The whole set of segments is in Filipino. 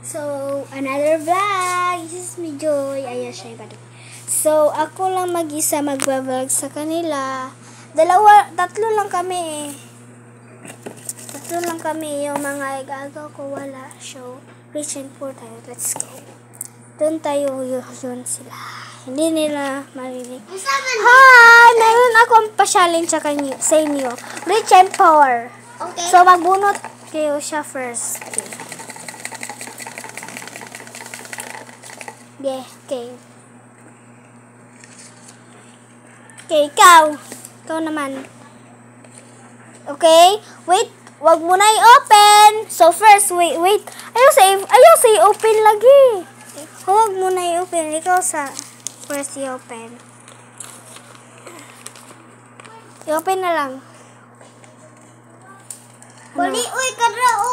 So, another vlog. This is me, Joy. Ayan siya yung balik. So, ako lang mag-isa magbablog sa kanila. Tatlo lang kami eh. Tatlo lang kami. Yung mga igagaw ko wala. So, rich and poor tayo. Let's go. Doon tayo yun sila. Hindi nila marinig. Hi! Meron akong pa-challenge sa inyo. Rich and poor. Okay. So, magbunot kayo siya first. Okay. Yeah, okay. Okay, ikaw. Ikaw naman. Okay? Wait. Wag mo na i-open. So, first, wait. Ayaw sa i-open lagi. Huwag mo na i-open. Ikaw sa first i-open. I-open na lang. Bali, uy, kadrao.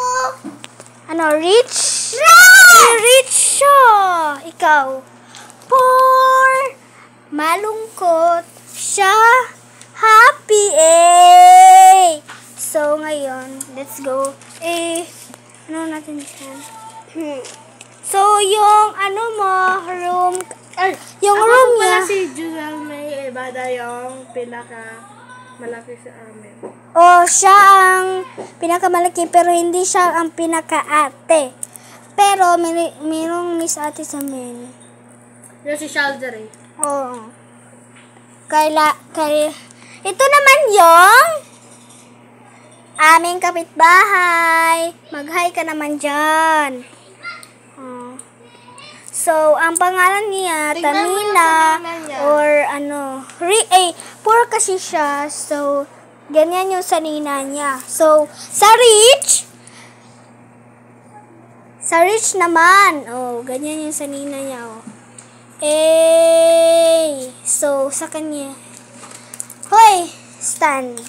Ano, rich? Rich siya. Ikaw. Poor. Malungkot. Siya. Happy. Eh. So, ngayon, let's go. Ano natin dyan? So, yung ano mo, room. Yung room niya. Si Jewel May Ibada yung pinaka-malaki sa amin. Oh, siya ang pinakamalaki pero hindi siya ang pinaka-ate. Pero mayroong miss ate sa amin. Yung si Shaldery. Oo. Ito naman yung aming kapitbahay. Mag-hi ka naman dyan. Oh. So, ang pangalan niya, Tignan mo yung Tamina, pangalan niya. or ano, poor kasi siya. So, ganyan yung sanina niya. So, sa rich naman. Oh, ganyan yung sanina niya. Oh. So, sa kanya. Hoy! Stand.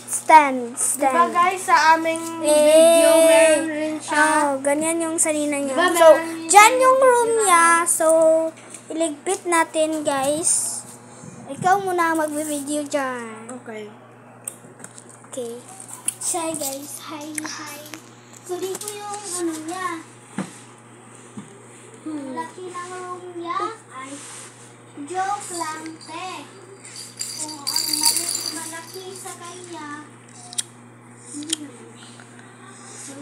Diba guys, sa aming video, meron rin siya. Oh, ganyan yung sanina niya. Diba, So, meron din dyan siya yung yung room sanina. niya. So, iligpit natin, guys. Ikaw muna ang mag-video dyan. Okay. Okay. Hi, guys. Hi. So, dito yung ano niya. Laki ng room niya. Ay, joke lang, te. Kung ang malaki sa kanya, hindi naman. So,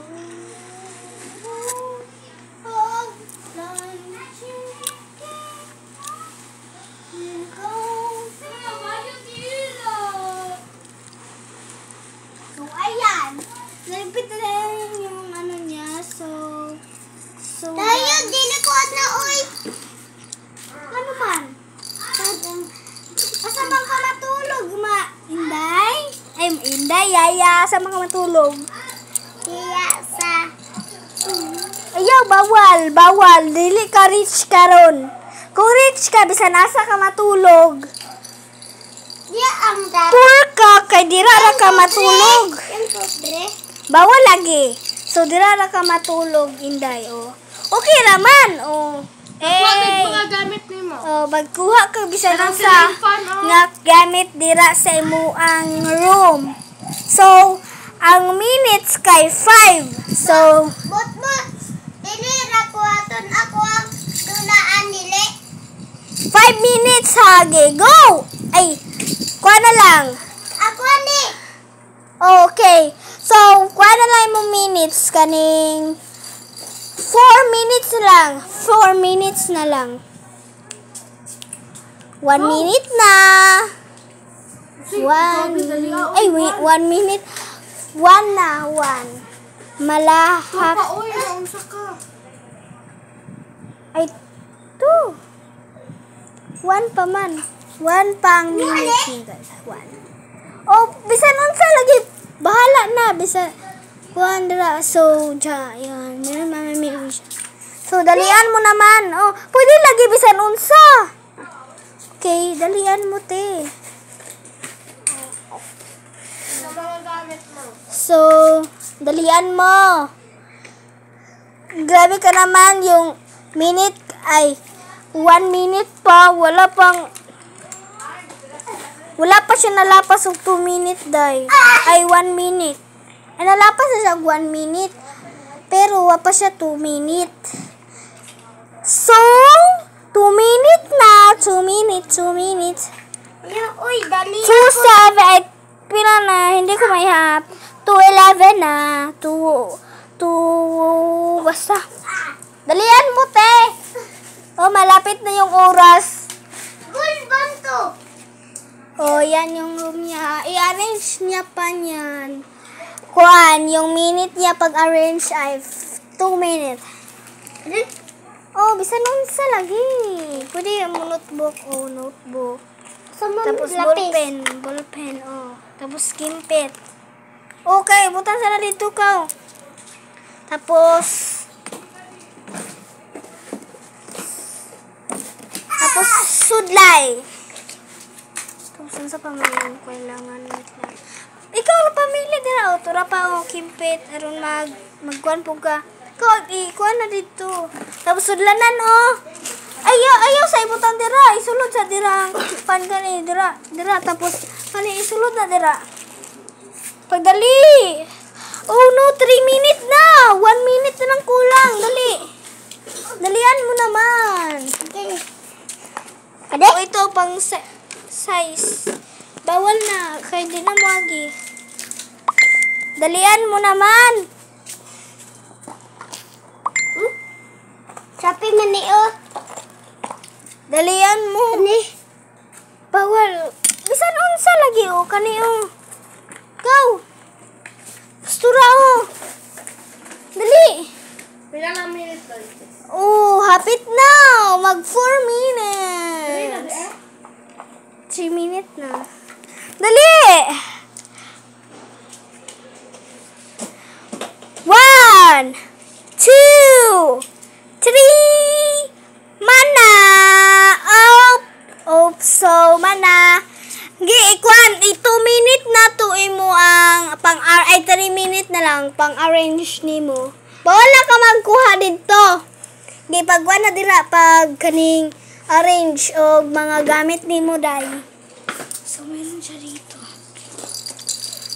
so, ayan. Nalipit na rin yung ano niya. So, Tayo, dinikuan na, uy. ano man? Asamang ka matulog, Inday? Ay, Inday, yaya. Asamang ka matulog. Kaya sa... Ayaw, bawal. Dili ka rich ka ron. Kung rich ka, bisa nasa ka matulog. Diya ang dapat. Poor ka, kay dira ra ka matulog. Yung pobre. Bawal lagi. So, dira ra ka matulog, Inday. Oh. Okay naman. Oh. Bakit mga gamit ni mo? Oh, magkuha ka bisan Parang sa cellphone, oh. nga gamit dira sa imuang room. So, ang minutes kay 5. So, But mo, dinira ko aton ako ang tunaan nili. 5 minutes hage. Go! Ay, kuha na lang. Ako ni. Okay. So, kuha na lang mo minutes kaning 4 minutes lang. 4 minutes na lang. 1 minute na. 1 minute. 1 na. 1. Malahap. Uy, naunsa ka. Ay, 2. 1 pa man. 1 pang minute. 1. Oh, bisan unsa lagi. Bahala na. Bisan. Kuandra. So, yan. Meron mamamili siya. So, dalian mo naman. Oh, pwede lagi bisan unsa. Okay, dalian mo, te. Sa mga gamit mo. So, dalian mo. Grabe ka naman yung minute ay 1 minute pa. Wala pa siya nalapas ng 2 minute, day. Ay, 1 minute. Ay, nalapas na siya 1 minute. Pero, wala pa siya 2 minute. So, 2 minutes na. 2 minutes. Uy, dali 2, 7, 8, pila na, hindi ko may hap. 2:11 na. 2, basta. Dalian mo, te. Oh, malapit na yung oras. Good banto. Oh, yan yung room niya. I-arrange niya pa niyan. Kuan, yung minute niya pag-arrange ay 2 minutes. Oh, bisa nun sa lagi. Pwede yung notebook. Oh, notebook. Tapos ballpen, oh. Tapos kimpit. Okay, butan sana dito ka. Tapos sudlay. Tapos saan sa pamilya kailangan nila. Ikaw na pamilya dira o tura pa o kimpit aron magkuan po ka. Ikuan na dito. Tapos sudlanan oh. Ayaw sa ibutan dira, isulod sa dira pan gani dira tapos kani isulod na dira. Pagdali. Oh no, 3 minutes na. 1 minute na lang kulang. Dali. Dalian mo naman. Okay. Ade? Oh, ito pang size. Bawal na kay di na magi. Dalian mo naman. Sapi mani oh. Dalian mo. Ani? Bawal. Bisan unsa lagi o kani o. Go. Pastura o. Dali. Pila lang minutes to? Oh, hapit na. Mag 4 minutes. 3 minutes na. Dali. 1, 2, 3. Mana. So mana. Giikwan, 2 minutes na to imo ang 3 minutes na lang pang-arrange nimo. Bawal na ka magkuha dito. Gipagwa na dira pag kaning arrange og mga gamit nimo dai. So meron siya dito.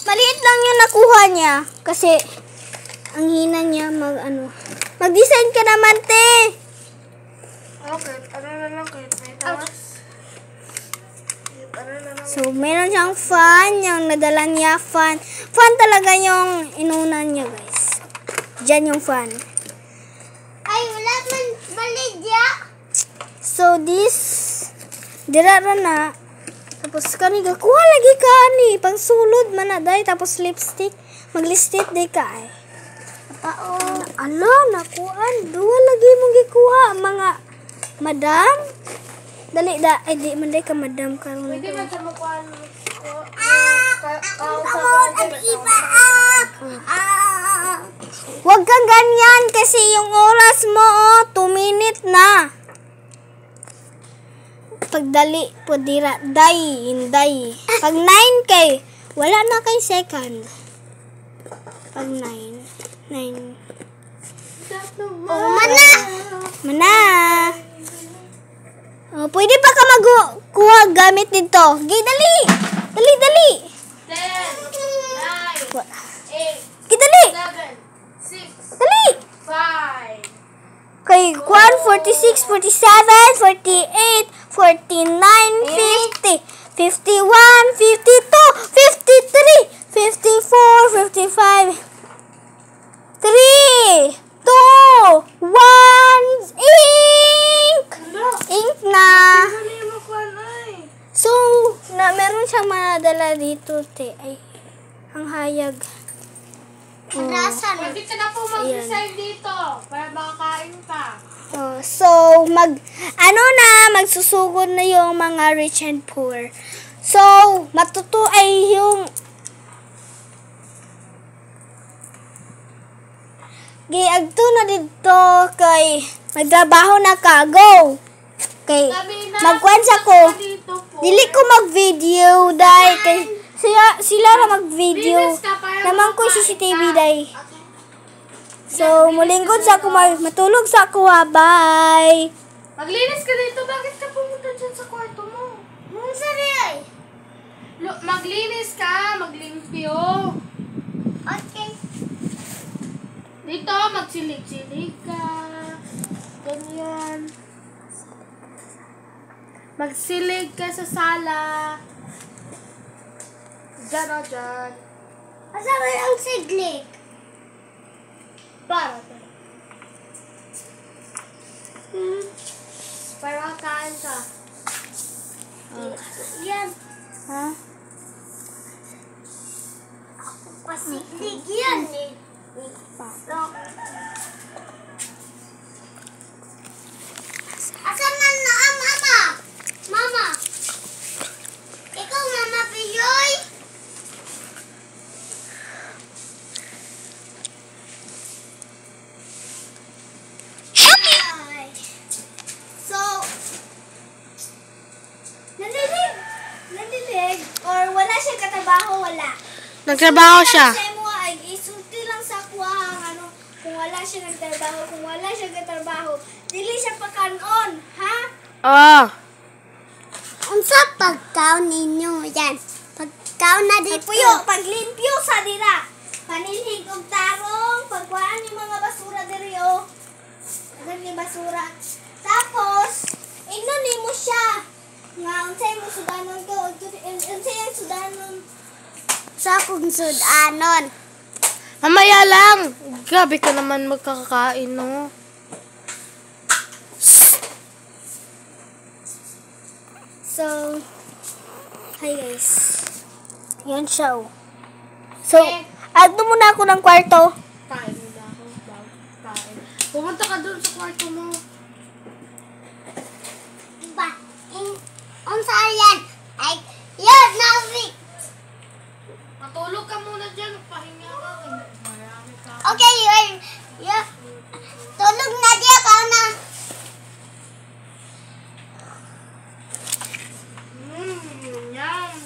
Maliit lang yung nakuha niya kasi ang hina niya mag-design ka naman, te. Okay, ano na lang kahit may tawas. So, meron siyang fan, yung nadala niya fan. Fan talaga yung inunan niya, guys. Diyan yung fan. Ay, wala man baligya. So, this, dirara na. Tapos, kani, kuha lagi ka, ani. Pang sulod man na, day. Tapos, lipstick. Mag-lipstick, day ka, ay. Ala, nakuan. Duwa lagi mong gikuha, mga madam. Dali, ay, di, manday ka, madam, karon. Pwede man sa makuhaan mo. Huwag kang ganyan kasi yung oras mo, 2 minutes na. Pagdali po dira, hinday. Pag 9 kay, wala na kay second. Pag 9. Oh, mana. Oh, pwede pa ka magkuha gamit dito. Dali. 10, 9, 8, Dali. 7, 6, Dali. 5. Kay Kwan, 46, 47, 48, 49, 50, 51, 52, 53, 54, 55, 3, 2, 1, ink! Ink na. Ano yung makuhaan ay? So, meron siyang madala dito, te. Ay, ang hayag. Rasa na. Pwede ka na po mag-design dito para makakain ka. So, magsusugod na yung mga rich and poor. So, matuto ay yung giagto na dito kay magtrabaho na ka. Go! Kay magkuan sa ko. Dili ko mag-video dai kay sila ra mag-video. Naman ko CCTV dai. So, mulingkod sa ako matulog sa ako. Bye. Maglinis ka dito. Bakit ka pumunta dyan sa kwarto mo? Sari. Maglinis ka. Maglimpyo. Okay. Dito, magsilig-silig ka. Ganyan. Magsilig ka sa sala. Diyan o dyan. Asa ba ang siglig? Para. Para kain ka. Yan. Ha? Pasiglig yan eh. Asan na ang mama? Mama. Ikaw, Mama Piyoy. Hi. So, nalilig, or wala siya katrabaho, wala. Nagtrabaho siya. Sa mo ay isulti lang sa kuha ano, kung wala siya nagtrabaho, kung wala siya nagtrabaho, dili siya pakanon, ha? Oo. Unsa pagkaon ninyo yan? Pagkaon na dito. Pagpuyo, paglimpyo sa dira. Paninhig og tarong, pagkuhaan yung mga basura diri o. Agan ni basura. Tapos, ignon nimo siya. Nga unsay mo sudanon ko, unsay ang sudanon. Sa akong sudanon. Mamaya lang. Grabe ka naman magkakain, no? So, hi guys. Yan siya oh. So, agdo muna ako ng kwarto. Kain nila ako. Kain. Pumunta ka dun sa kwarto mo. Ba? Unsa yan? Ay, yan na Matulog ka muna dyan. Pahinga ka. Marami ka. Okay, yun. Tulog na diya ka na. Yan.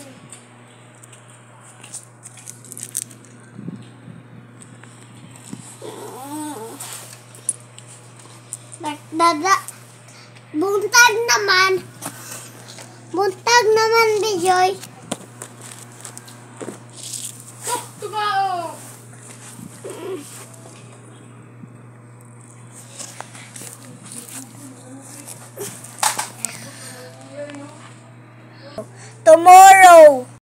Dada. Buntag naman. Buntag naman, Bijoy. Tugao. Tumoy